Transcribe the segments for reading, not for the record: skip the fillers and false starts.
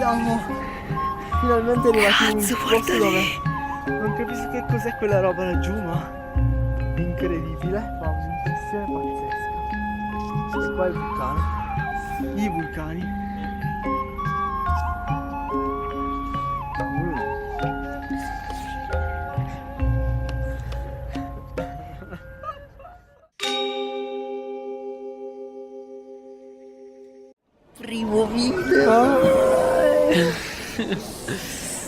Siamo finalmente arrivati in un Cazzo, posto guarda dove lì. non capisco che cos'è quella roba laggiù, ma è incredibile, fa un'impressione pazzesca. E qua il vulcano, i vulcani. Primo video.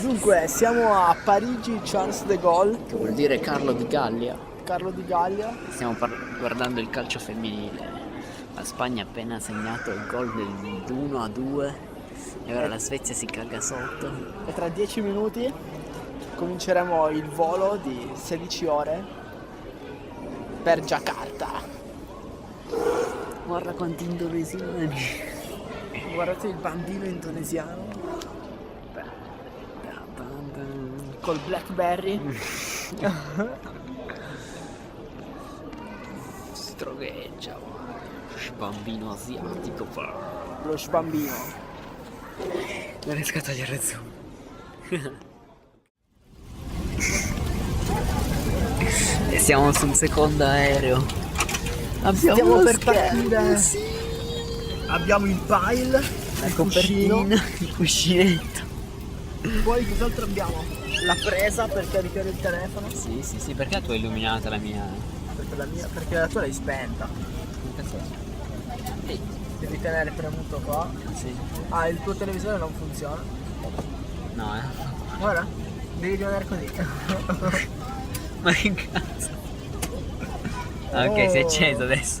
Dunque, siamo a Parigi Charles de Gaulle, Che vuol dire Carlo di Gallia. Carlo di Gallia. Stiamo guardando il calcio femminile. La Spagna ha appena segnato il gol dell'1-2 e ora la Svezia si caga sotto. E tra 10 minuti cominceremo il volo di 16 ore per Giacarta. Guarda quanti indonesiani. Guardate il bambino indonesiano col Blackberry. Strogheggia. Bambino asiatico. Lo sbambino. Non riesco a togliere il zoom. E siamo sul secondo aereo. Abbiamo Stiamo lo per schermo, partire. sì. Abbiamo il pile, La il cuscino. copertina, il cuscinetto. Poi cos'altro abbiamo? La presa per caricare il telefono. Sì, sì, sì, perché tu hai illuminato la mia... Perché la tua l'hai spenta. Ehi, Devi tenere premuto qua. sì. Ah, il tuo televisore non funziona. No, Guarda, devi rimanere così. Ma che cazzo? Ok, si è acceso adesso.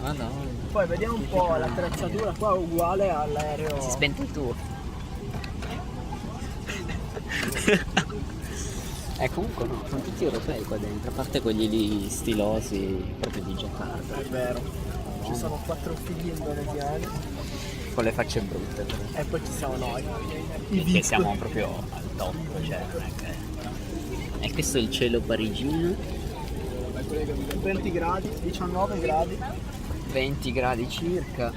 Madonna. Poi vediamo un po' l'attrezzatura qua è uguale all'aereo. Si è spento il tuo. Comunque no, sono tutti europei qua dentro, a parte quelli lì stilosi proprio di Giacarta. È vero. Ci sono 4 figli indonesiani Con le facce brutte però. e poi ci siamo noi. Perché siamo proprio al top, cioè non è che... E questo è il cielo parigino, 20 gradi, 19 gradi. 20 gradi circa.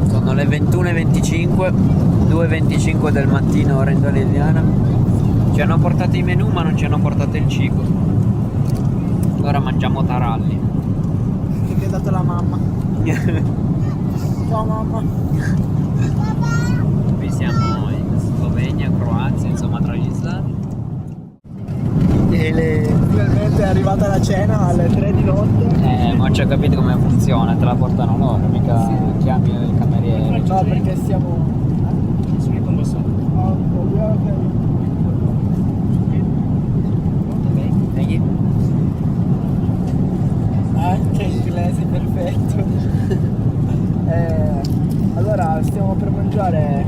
Sono le 21:25, 2:25 del mattino ora indonesiana. Ci hanno portato i menù ma non ci hanno portato il cibo. Ora mangiamo taralli. Che mi ha dato la mamma. Ciao mamma. Qui siamo in Slovenia, Croazia, insomma tra gli slavi. Finalmente è arrivata la cena alle 3 di notte. Ma ho già capito come funziona, te la portano loro, mica chiami il cameriere. No, perché siamo. Vedi? Anche inglese perfetto. Allora stiamo per mangiare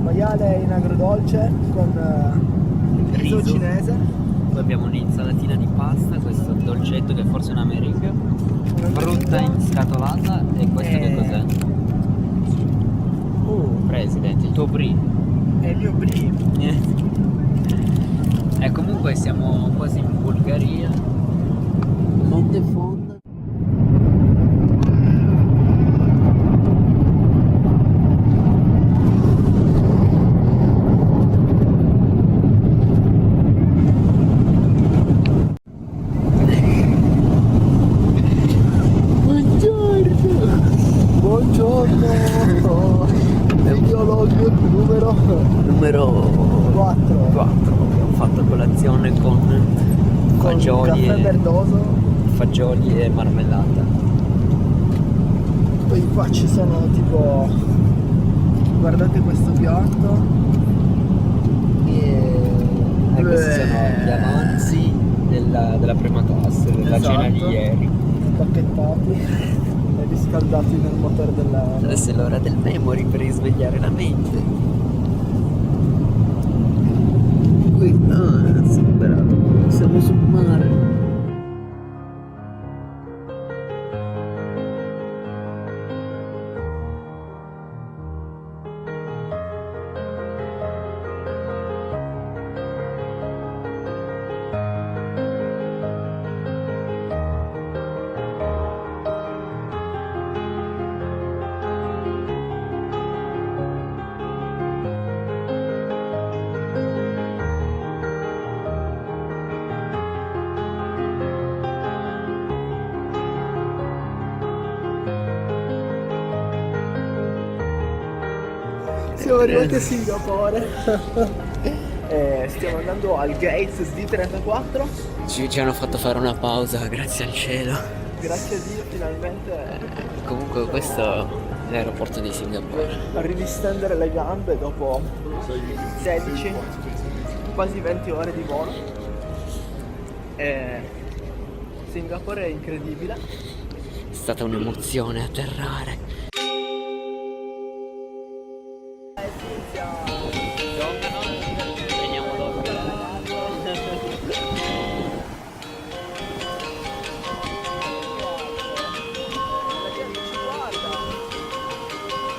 maiale in agrodolce con il riso Riso. cinese. Poi abbiamo un'insalatina di pasta, questo dolcetto che forse è un americano, frutta inscatolata e questo che cos'è? President, il tuo brie. È il mio brie. E comunque siamo quasi in Bulgaria. Monte Fonda. Buongiorno. Videolog numero 4. Abbiamo fatto colazione con fagioli, caffè verdoso. fagioli e marmellata. Poi qua ci sono tipo, guardate questo piatto E questi sono gli avanzi della prima classe, della cena di Esatto. ieri. Spacchettati e riscaldati nel motore della. Adesso è l'ora del memory per risvegliare la mente. Qui, superato. Siamo sul mare. Siamo arrivati a Singapore. Stiamo andando al Gates D34. Ci hanno fatto fare una pausa, grazie al cielo. Grazie a Dio finalmente Comunque questo è l'aeroporto di Singapore. a ridistendere le gambe dopo 16, quasi 20 ore di volo. Singapore è incredibile. È stata un'emozione atterrare.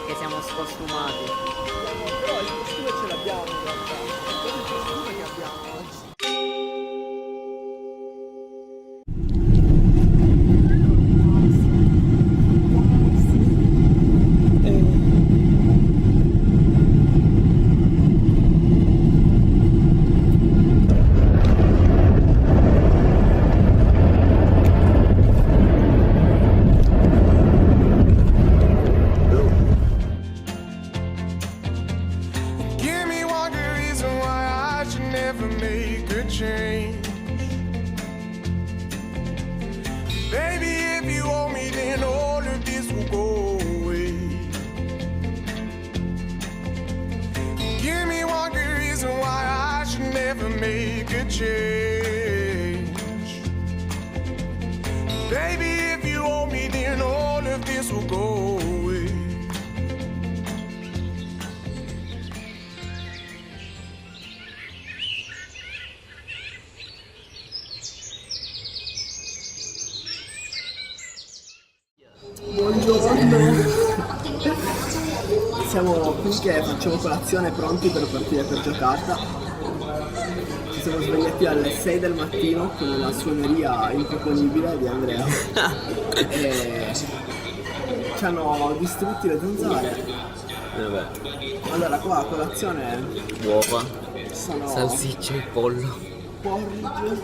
Che siamo scostumati. Però il costume ce l'abbiamo in realtà. Quello è il costume che abbiamo oggi. Give me one good reason why I should never make a change. Baby, if you owe me, then all of this will go away. Give me one good reason why I should never make a change. Baby, if you owe me, then all of this will go away. Buongiorno. Siamo qui che facciamo colazione pronti per partire per Giacarta. Ci siamo svegliati alle 6 del mattino con una suoneria improponibile di Andrea. E ci hanno distrutti le zanzare. Vabbè. Allora qua a colazione Uova, ci sono salsicce e pollo. porridge,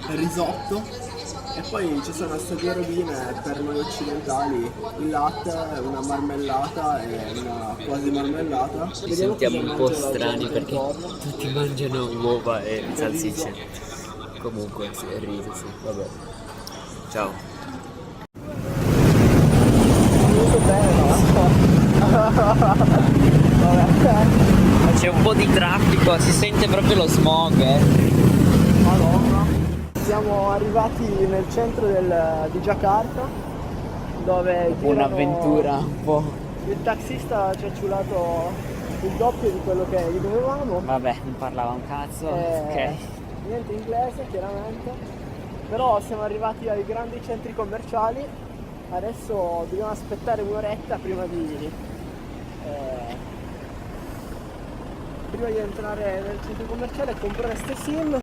risotto. E poi ci sono queste due robine per noi occidentali, il latte, una marmellata e una quasi marmellata. Ci Vediamo sentiamo cosa un po' mangia la strani gente perché intorno. tutti mangiano uova e salsicce. Comunque, sì, è riso, sì, vabbè. Ciao. Molto bene, no? Vabbè. C'è un po' di traffico, si sente proprio lo smog, Madonna. Siamo arrivati nel centro di Giacarta, dove girano- Un'avventura un po'. Il taxista ci ha ciulato il doppio di quello che gli dovevamo. Vabbè, non parlava un cazzo. Ok. Niente inglese chiaramente, però siamo arrivati ai grandi centri commerciali, adesso dobbiamo aspettare un'oretta prima di entrare nel centro commerciale e comprare ste sim.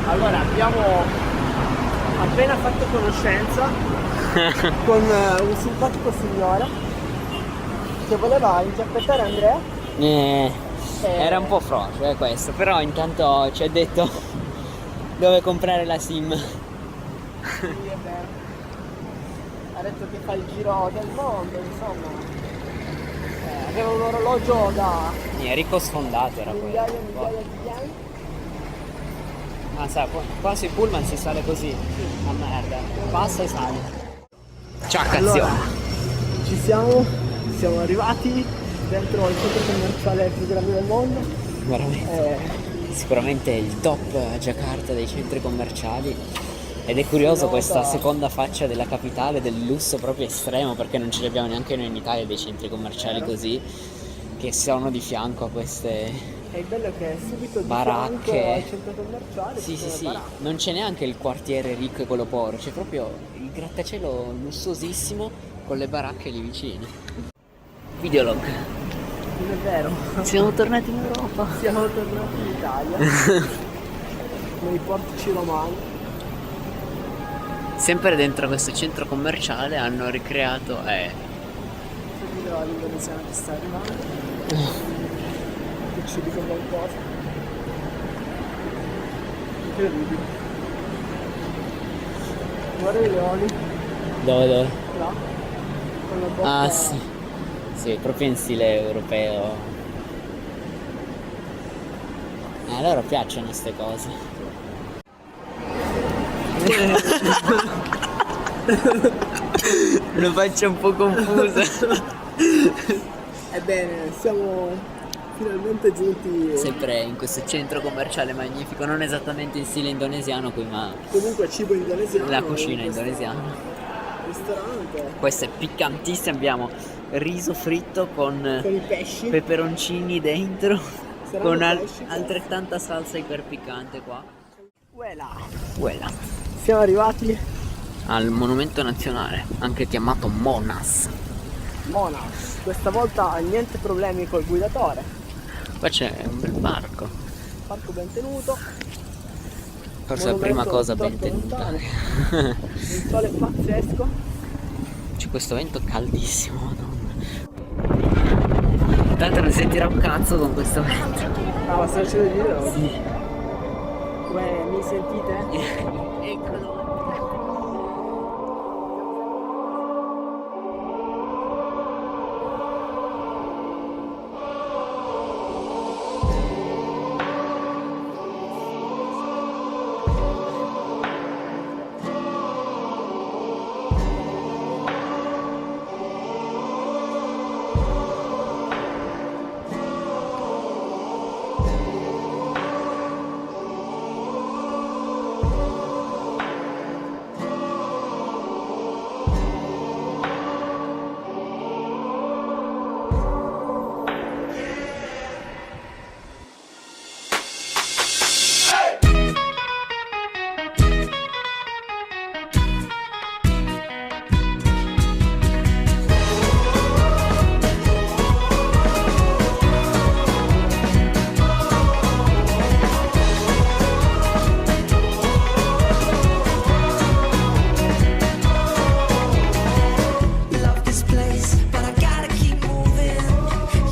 Allora abbiamo appena fatto conoscenza con un simpatico signore che voleva interpretare Andrea. Era un po' frocio questo, però intanto ci ha detto dove comprare la sim. Sì, è vero. Ha detto che fa il giro del mondo, insomma. Aveva un orologio da È ricco sfondato era migliaia e quello. migliaia di yen. Ma sa, qua sui pullman si sale così. Ma merda. Passa e sale. Ciaccazione. Allora, siamo arrivati dentro il centro commerciale più grande del mondo. Veramente. Sicuramente il top a Giacarta dei centri commerciali. Ed è curioso questa seconda faccia della capitale, del lusso proprio estremo, perché non ce li abbiamo neanche noi in Italia dei centri commerciali così, che sono di fianco a queste E il bello è che è subito di baracche. fianco al centro commerciale. Sì, ci sì, sono sì, baracche. non c'è neanche il quartiere ricco e quello povero, c'è proprio il grattacielo lussuosissimo con le baracche lì vicini. Videolog. Non è vero. Siamo tornati in Europa. Siamo tornati in Italia. Nei portici romani. Sempre dentro questo centro commerciale hanno ricreato Seguito l'indonesiano che sta arrivando. Che ci dico qualcosa. Incredibile. Guarda i leoni. dove? Là. con la bocca. Ah sì, sì, proprio in stile europeo. A loro piacciono queste cose. Lo faccio un po' confusa. Ebbene, siamo finalmente giunti. Sempre in questo centro commerciale magnifico, non esattamente in stile indonesiano qui, ma Comunque cibo indonesiano. la cucina in questo indonesiana. Ristorante. Questo è piccantissimo, abbiamo riso fritto Con con i pesci. peperoncini dentro, Saranno con pesci, altrettanta salsa iperpiccante qua. Quella. Siamo arrivati Al monumento nazionale, anche chiamato Monas. Monas. Questa volta niente problemi col guidatore. Qua c'è un bel parco. Parco ben tenuto. Forse la Monumento prima cosa ben troppo tenuta. lontano. Il sole è pazzesco. C'è questo vento caldissimo, madonna. Tanto non sentirà un cazzo con questo vento. Ah, ma stai facendo il video? Sì. Come mi sentite? Eccolo. Love this place, but I gotta keep moving.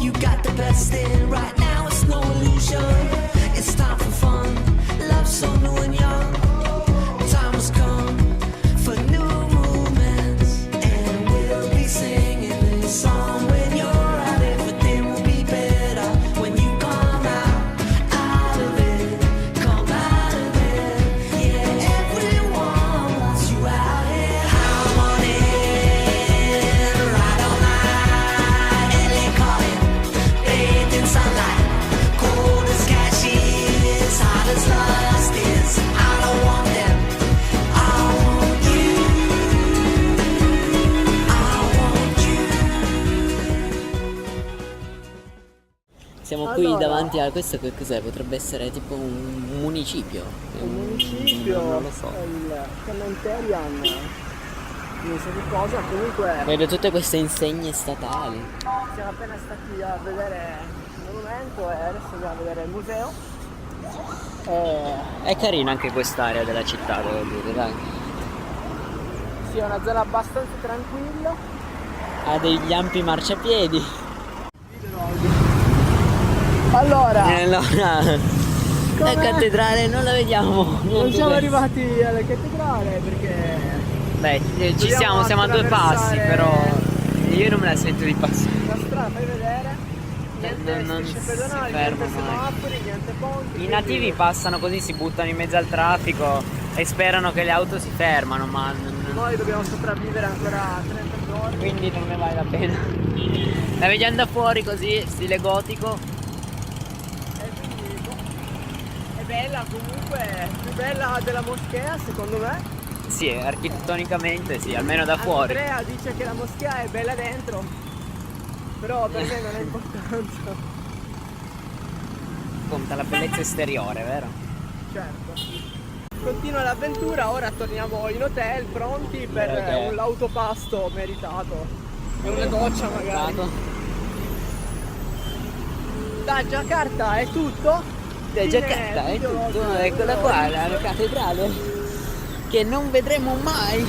You got the best in right now, it's no illusion. It's time for fun, love so new and young. Time has come for new movements, and we'll be singing this song. When you're out, everything will be better. When you come out of it, come out of it. Yeah, everyone wants you out here. I'm on it, right all night. LA calling, bathed in sunlight. Cold as cash is, hot as lust is. I don't want them, I want you. I want you. Siamo qui Allora. davanti a questo, che cos'è? Potrebbe essere tipo un municipio. È Il municipio, non lo so. il Commenterian, non so che cosa, comunque Vedo tutte queste insegne statali. siamo appena stati a vedere il monumento e adesso andiamo a vedere il museo. È carina anche quest'area della città, devo dire, dai. Sì, è una zona abbastanza tranquilla. Ha degli ampi marciapiedi. Allora, Allora, la com'è? cattedrale non la vediamo. Non siamo arrivati alla cattedrale perché Beh, ci Dobbiamo siamo a due passi, attraversare- però io non me la sento di passare. la strada, fai vedere, niente non strisce si pedonali, ferma niente mai. semafori, niente ponti. I quindi nativi passano così, si buttano in mezzo al traffico e sperano che le auto si fermano, ma Noi dobbiamo sopravvivere ancora 30 giorni. quindi non ne vale la pena. La vediamo da fuori così, stile gotico. E quindi è bella comunque, più bella della moschea secondo me. Sì, architettonicamente sì, almeno da fuori. Andrea dice che la moschea è bella dentro, però per me non è importanza. Conta la bellezza esteriore, vero? Certo. Continua l'avventura, ora torniamo in hotel pronti per Direi che- un autopasto meritato e una doccia magari. Da Giacarta è tutto. Da Fine Giacarta è video tutto, vlog. eccola qua la cattedrale che non vedremo mai.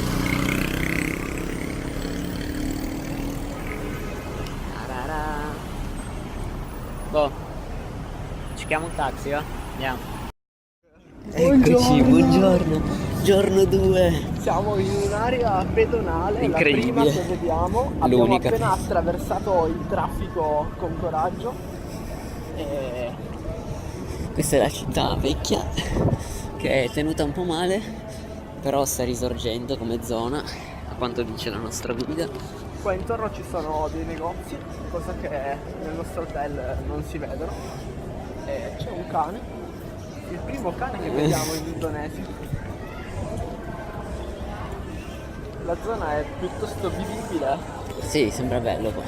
Tarara. Boh, ci chiamo un taxi, va? Andiamo. Eccoci, Buongiorno. buongiorno. Giorno 2. Siamo in un'area pedonale, la prima Incredibile. che vediamo. Abbiamo L'unica. appena attraversato il traffico con coraggio. E Questa è la città vecchia, che è tenuta un po' male, però sta risorgendo come zona, a quanto dice la nostra guida. qua intorno ci sono dei negozi, cosa che nel nostro hotel non si vedono. E c'è un cane, il primo cane che vediamo in Indonesia. La zona è piuttosto vivibile. Sì, sembra bello qua.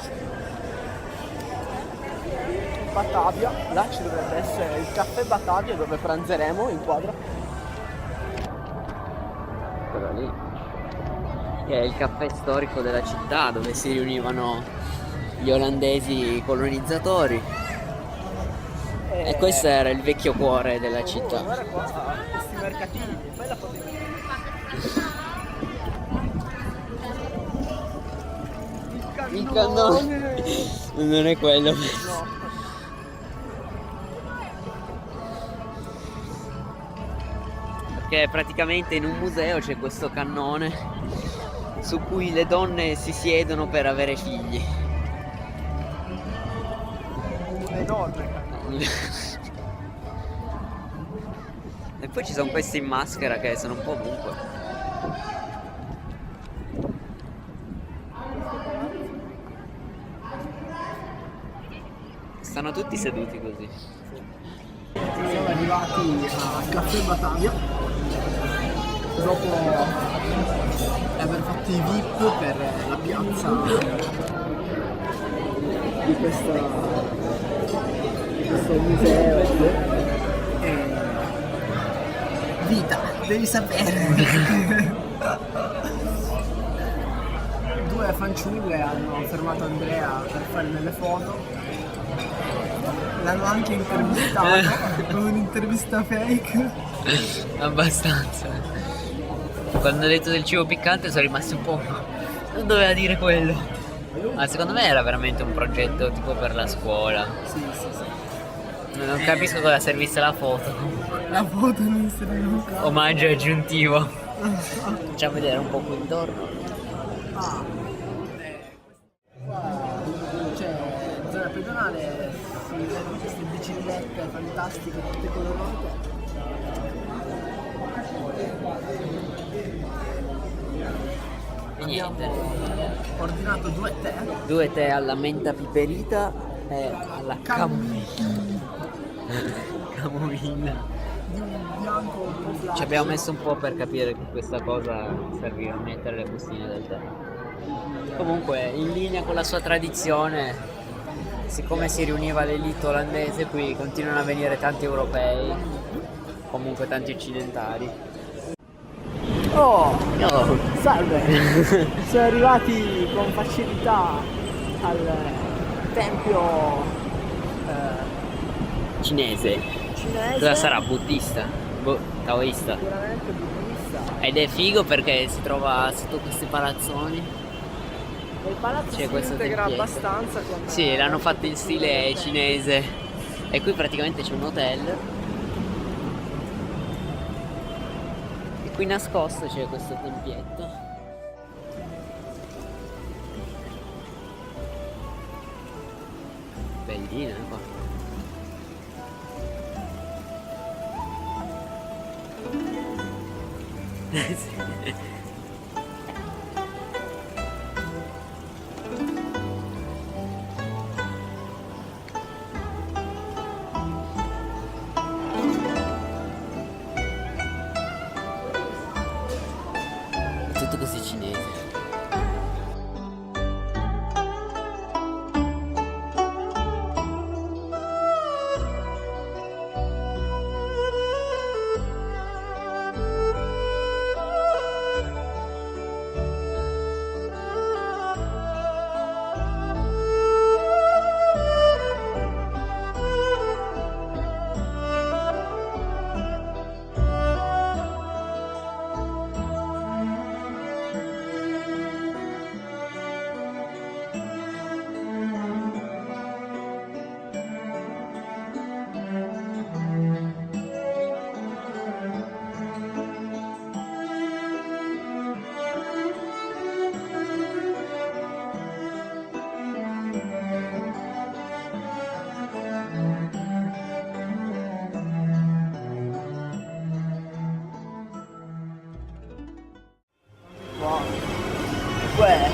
Batavia, là ci dovrebbe essere il caffè Batavia dove pranzeremo in quadra. Quello lì, che è il caffè storico della città dove si riunivano gli olandesi colonizzatori. E questo era il vecchio cuore della città. Guarda qua, questi mercatini, fai la foto. Il cannone non è quello. No. Perché praticamente in un museo c'è questo cannone su cui le donne si siedono per avere figli. Un enorme cannone. E poi ci sono questi in maschera che sono un po' ovunque. Stanno tutti seduti così. Siamo arrivati a Caffè Batavia dopo aver fatto i VIP per la piazza di questo museo. Vita, devi sapere. Due fanciulle hanno fermato Andrea per fare delle foto. L'hanno anche intervistato con un'intervista fake. Abbastanza. Quando ho detto del cibo piccante sono rimasti un po'. Non doveva dire quello. Ma secondo me era veramente un progetto tipo per la scuola. Sì, sì, sì. Non capisco cosa servisse la foto. La foto non serve un cazzo. Omaggio aggiuntivo. Facciamo vedere un po' qui intorno. Ah, qua c'è zona pedonale, si vedono queste biciclette fantastiche, tutte colorate. E niente. Ordinato 2 tè. 2 tè alla menta piperita e alla camomilla. Di un bianco un po' flash. Ci abbiamo messo un po' per capire che questa cosa serviva a mettere le bustine del tè. Comunque, in linea con la sua tradizione, siccome si riuniva l'elite olandese, qui continuano a venire tanti europei, comunque tanti occidentali. Oh, Oh, salve! Siamo arrivati con facilità al tempio cinese. cinese. Cosa sarà? Buddista? Boh, taoista. Sicuramente buddista. Ed è figo perché si trova sotto questi palazzoni. E il palazzo C'è si questo integra tempietto. abbastanza con... Sì, l'hanno fatto in stile cinese. E qui praticamente c'è un hotel. E qui nascosto c'è questo tempietto. Bellina qua. Sì. È tutto così cinese.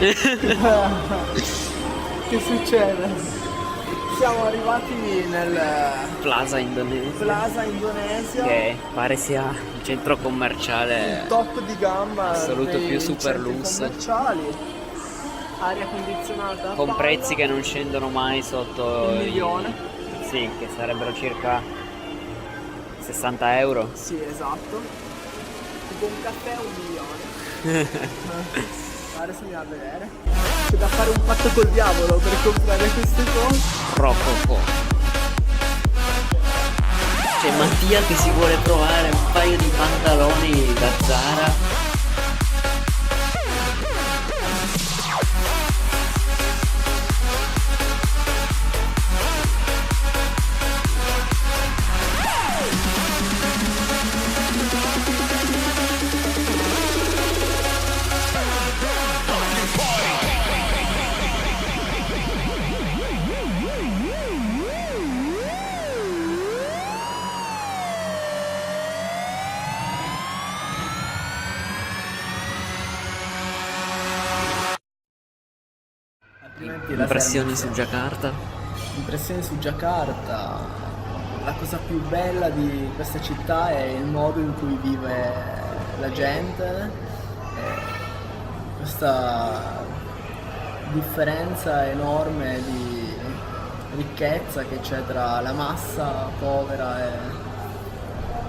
Che succede? Siamo arrivati nel Plaza Indonesia, Plaza Indonesia, che pare sia il centro commerciale top di gamma, assoluto dei più super centri lusso, commerciali, aria condizionata a con palla, prezzi che non scendono mai sotto $1 milione. Sì, che sarebbero circa 60 euro. Sì, esatto. Tipo un caffè $1 milione. Adesso andiamo a vedere. C'è da fare un patto col diavolo per comprare queste cose. Rococò. C'è Mattia che si vuole provare un paio di pantaloni da Zara. Altrimenti la Impressioni sera su Giacarta. Impressioni su Giacarta. La cosa più bella di questa città è il modo in cui vive la gente, questa differenza enorme di ricchezza che c'è tra la massa povera e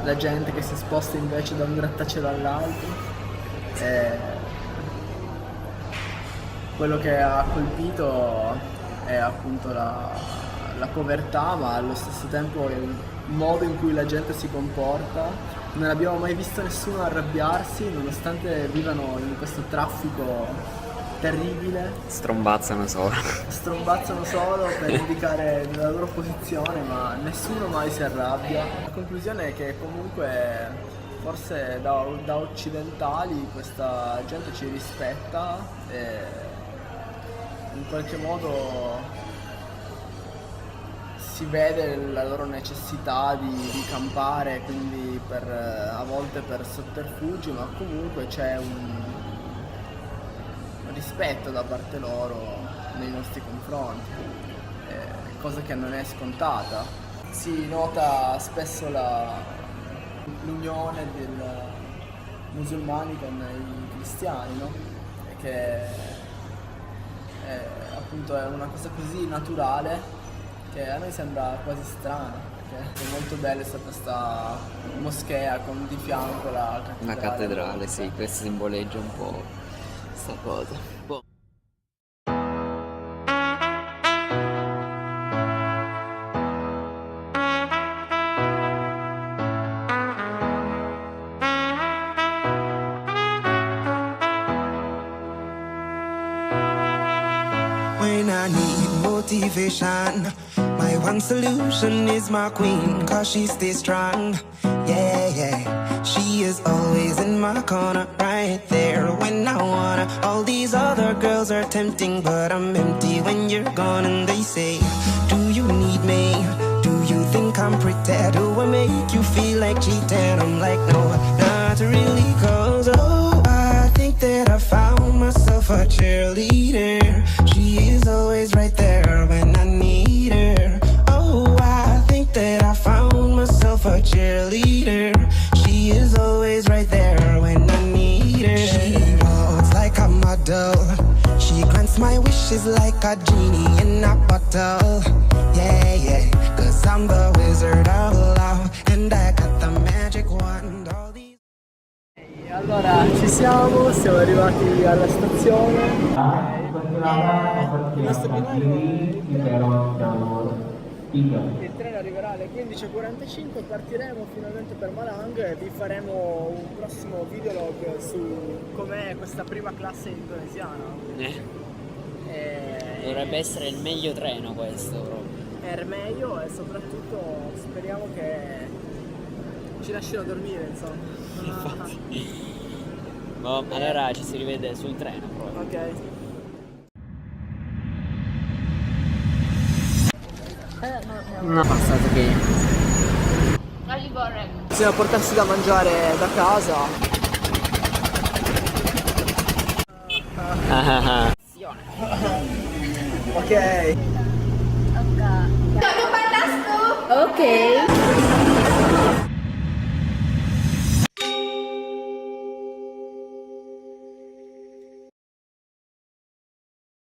la gente che si sposta invece da un grattacielo all'altro. Quello che ha colpito è appunto la povertà, ma allo stesso tempo il modo in cui la gente si comporta. Non abbiamo mai visto nessuno arrabbiarsi, nonostante vivano in questo traffico terribile. Strombazzano solo. Strombazzano solo per indicare la loro posizione, ma nessuno mai si arrabbia. La conclusione è che comunque forse da occidentali questa gente ci rispetta e in qualche modo si vede la loro necessità di campare, quindi a volte per sotterfugi, ma comunque c'è un rispetto da parte loro nei nostri confronti, cosa che non è scontata. Si nota spesso l'unione dei musulmani con i cristiani, no? E che appunto è una cosa così naturale che a noi sembra quasi strana, perché è molto bella questa moschea con di fianco la cattedrale. La cattedrale, sì, questo simboleggia un po' sta cosa. Boh. When I need motivation, my one solution is my queen, cause she stays strong. Yeah, yeah, she is always in my corner, right there when I wanna. All these other girls are tempting, but I'm empty when you're gone. And they say, do you need me? Do you think I'm pretty? Do I make you feel like cheating? I'm like, no, not really, cause oh, I think that I found myself a cheerleader. She is always right there when I need her. Oh, I think that I found myself a cheerleader. She is always right there when I need her. She walks like a model. She grants my wishes like a genie in a bottle. Yeah, yeah, cause I'm the wizard of love, and I got the magic wand. All these... Allora ci siamo arrivati alla stazione. Il nostro binario il treno arriverà alle 15:45, partiremo finalmente per Malang e vi faremo un prossimo videolog su com'è questa prima classe indonesiana. Dovrebbe essere il meglio treno questo proprio. È il meglio e soprattutto speriamo che ci lasciano dormire, insomma. Infatti. Boh, allora ci si rivede sul treno proprio. Ok. No, passato che Bisogna portarsi da mangiare da casa. stagione. Ok. Ok.